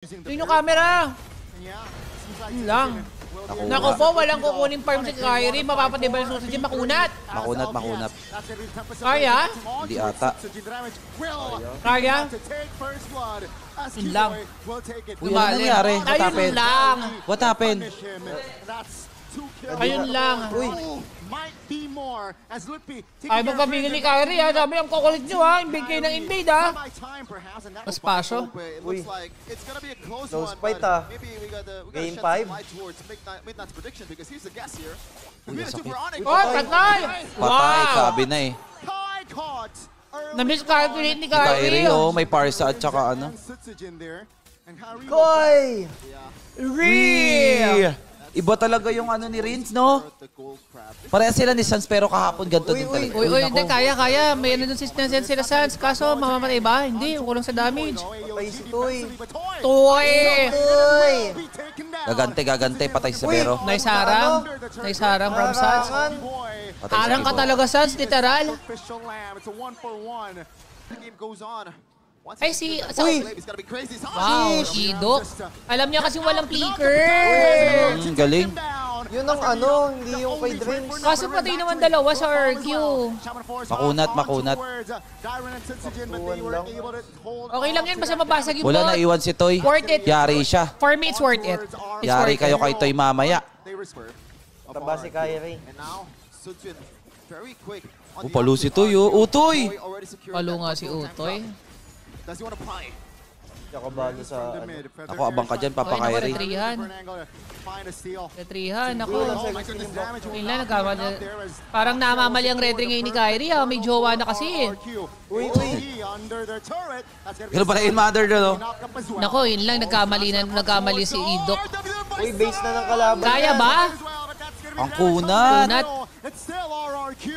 Sino camera? Yun lang. Naku po, walang kukunin farm si Kyrie. Mapapatibay sa susunod, makunat. Makunat. Kaya? Hindi ata. Kaya? Yun lang. Uy, ano nangyari? What Ayun happened? lang. What happened? Ayun lang. Uy. Ay, magpapigil ni Kyrie ha. Sabi, ang kukulit nyo ha. Invade kayo ng invade ha. Mas paso. Uy. Close fight ha. Game 5. Uy, ang sakit. Oh, patay! Patay, Wow! sabi na eh. Na-miss calculate ni Kyrie, Kyrie. oh, may parsa at saka ano. Koy! Real! Iba talaga yung ano ni Rins, no? Pareha sila ni Sans pero kahapon ganito din talaga. Uy, naku. hindi, kaya. May ano dun sila Sans. Kaso, mamamatay ba? Hindi, kulang sa damage. Patay si Toy. Toy! Toy! Gagante, patay si Severo. Nice harang from Sans. Patay si Harang ka Kibon. talaga, Sans, literal. Ay, Uy! Wow, Idok. Alam niya kasi walang flicker. Galing. Yun ang ano, hindi yung kay Dreams. Kaso pati naman dalawa sa RQ. Makunat. Okay lang yan, basta mabasag yung Wala bot. na iwan si Toy. Worth it. Yari siya. For me, it's worth it. It's Yari worth kayo it. kay Toy mamaya. Taba si Kyrie. Palo si Toy, oh. Utoy! Palo nga si Utoy. Nakabalo sa ano. Ako, abang ka dyan, Papa Okay, naku, Kyrie. retrihan. Retrihan, ako. Yun lang, nagkamali. Parang namamali ang red ring ngayon ni Kyrie, ha? May jowa na kasi. Uy! Ganun pala in mother doon, oh. Nako, yun lang, nagkamali si Idok. Uy, base na ng kalaban. Kaya ba? Ang kunat. Kunat.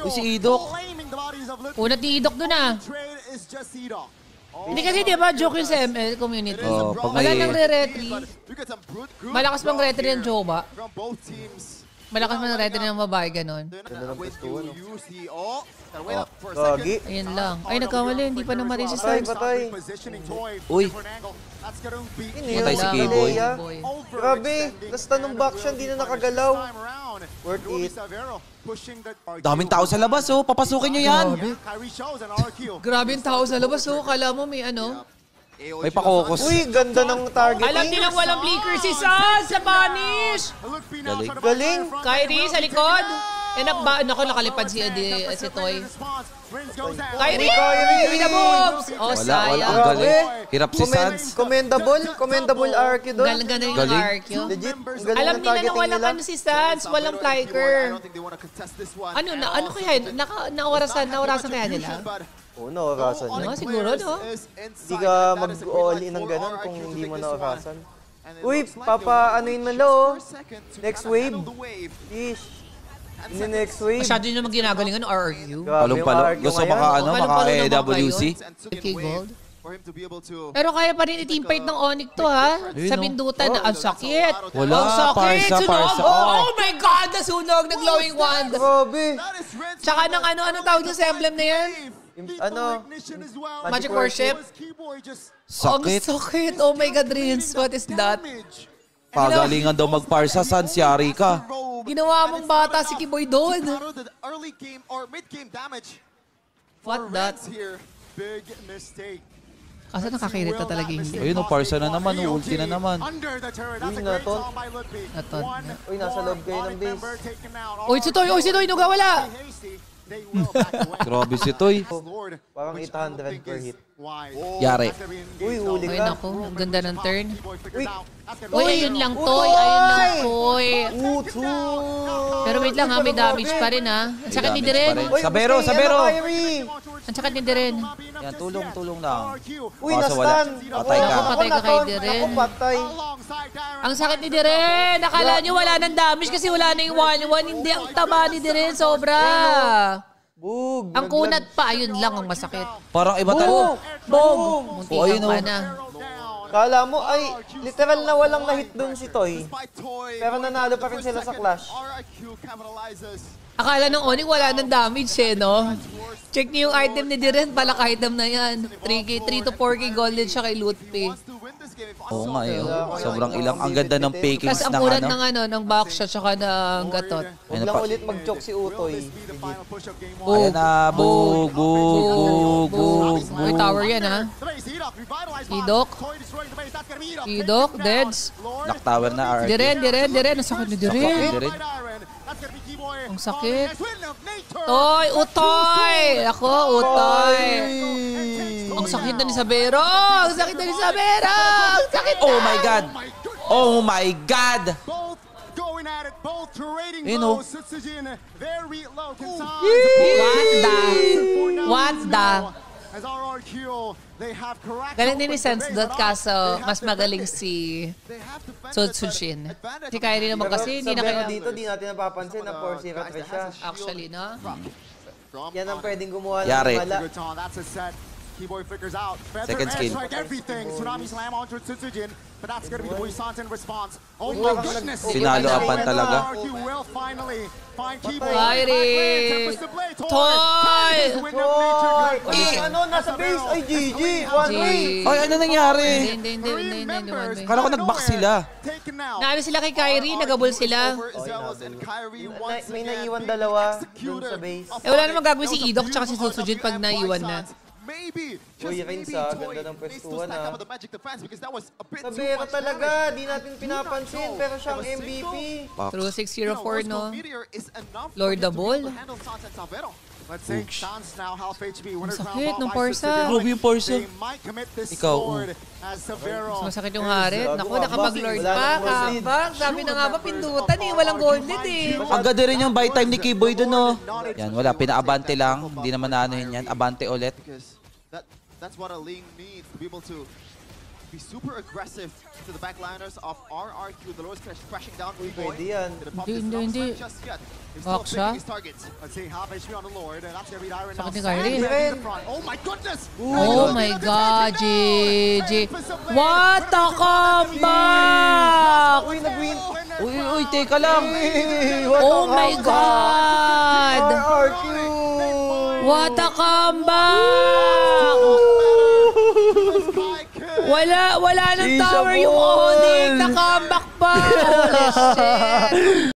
Uy, si Idok. Kunat ni Idok dun, ah. Hindi kasi di ba joke yung sa ML community. Oh, pag Wala may- nang re-retry. Malakas bang retry ng jowa? Malakas bang retry ng babae, ganon. Ganda ng pistuan. Oh. Gagi. Ayun lang. Ay, nagkamali. Hindi pa naman resistance. Patay. Uy, Ini Patay si yung K-Boy. Leia. Boy. Grabe. Lasta nung back siya, hindi na nakagalaw. Worth it. daming tao sa labas, oh. Papasukin nyo yan. Grabe yung tao sa labas, oh. Kala mo may ano. May pakokos. Uy, ganda ng targeting. Alam nilang walang flicker si Sans sa Banish. Galing. Galing. Kyrie sa likod. Nako, nakalipad si Toy. Kyrie! Kyrie na moves! Oh, Wala. sayang. Ang galing. Hirap si Sans. Commendable RQ doon. Galing yung Galing. RQ. Legit. Ang galing Alam ng nila na targeting walang nila. ano si Sans, walang flicker. Ano kaya yun? Naorasan kaya nila? Oo, naorasan No, niya. siguro, no? Hindi ka mag-all in ng ganun kung hindi mo naorasan. Uy, papa, ano yun nalo, oh. Next wave. Ish. In the next wave. Masyado nyo naman ginagalingan ng RRQ. Grabe yung Palong-palo. RQ Gusto ngayon. maka, ano, Palong-palo maka naman AWC. Kay Gold. Pero kaya pa rin i-team fight ng Onyx to, ha? Ayun, Sa oh. bindutan na, ang sakit. Wala, Ang sakit. parsa, Sunog. parsa. Oh my God, nasunog. Nag-glowing wand. Grabe. Tsaka ng anong tawag yung sa emblem na yan? Ano? Magic Worship. Sakit. Ang sakit. Oh my God, Rins. What is that? Pagalingan daw magparsa, Sans. Yari ka. Ginawa mong bata si Kiboy doon. What that? Kaso nakakirita talaga hindi. Ayun, oh, parsa na naman. Oh, ulti na naman. Uy, naton. Naton. Uy, nasa loob kayo ng base. Uy, si Toy, nagawala. Grabe si Toy. Parang 800 per hit. Yari. Uy, huli Ay, ka. naku. Ang ganda ng turn. Uy, Uy, ayun lang, Toy. Ayun lang, Toy. Utu! Pero wait lang, ha. May damage pa rin, ha. Ang sakit ni Diren. Uy, Sabero, Sabero. Ang sakit ni Diren. Yan, tulong lang. Uy, Kaso wala. nastan. Patay ka. Ako, patay ka kay Diren. Ako patay. Ang sakit ni Diren. Nakala nyo wala ng damage kasi wala na yung 1-1. Hindi, ang taba ni Diren. Sobra. Bug. Ang kunat pa, ayun lang ang masakit. Parang iba talaga. Bog! Munti Oh, ayun, kang oh. pa na. Kala mo, ay, literal na walang na-hit doon si Toy. Pero nanalo pa rin sila sa Clash. Akala ng Onyx wala ng damage eh, no? Check niyo yung item ni Diren, palak item na yan. 3K, 3 to 4K gold din siya kay Loot P. Oo nga eh. Sobrang ilang. Ang ganda ng pakings Tapos ang ng kulat ano. ng ano, ng backshot tsaka ng gatot. Huwag lang ulit mag-choke si Utoy. Ayan na, bug. May tower yan ha. Idok. Idok, deads. Lock tower na RRQ. Diren. Ang sakit ni Diren. Diren. Ang sakit. Toy, Utoy! Ako, Utoy. Ang sakit na ni Sabero! Ang sakit na ni Sabero! Ang sakit na! Oh my God! Oh my God! You know. What the? Galing din ni Sense.dot kaso mas magaling si Sutsujin. Si Kyrie naman kasi hindi na Pero kaya... dito, di natin napapansin na 4-0 threat siya. Actually, no? Yan ang pwedeng gumawa ng Yari. mala. Keyboy figures out. Second skill. Like everything. Tsunami slam onto Tsujin. But that's gonna be the Buisan's in response. Oh Uy, my wag goodness. Pinalo-apan talaga. He will finally find Keyboy. Kyrie! Toy! Toy! Ay, ano, nasa base. Ay, GG. One way. Ay, ano nangyari? Hindi. Kala ko nag-back sila. Naano sila kay Kyrie, nagabol sila. May naiwan dalawa dun sa base. Eh wala namang gagawin si Idok tsaka si Sutsujin pag naiwan na. Uy, Rins ganda ng pwestuhan Sabero talaga, di natin pinapansin, pero siyang MVP. True 604, no? Lord the Ball. Let's say chance now half HP. Ang sakit ng Parsa. Grabe yung Parsa. Ikaw. Mas masakit yung Harit. Naku, nakapag-Lord pa. Kabak. Sabi na nga ba, pindutan eh. Walang golden eh. Ang ganda rin yung buy time ni Keyboy dun, no? Yan, wala. Pina-abante lang. Hindi naman naanohin yan. Abante ulit. That's what a Ling needs to be able to be super aggressive to the backliners of RRQ. The Lord's crashing down. Pwede yan. Hindi. Bak siya. Let's see half HP on the Lord. That's gonna be Iron now. Sakit ni Kyrie. Oh my goodness! Oh my God, GG. What a comeback! Uy, nag-win. Uy, teka lang. Oh my God! RRQ! What a comeback! Wala nang tower yung Onyx. Na comeback pa. Holy shit.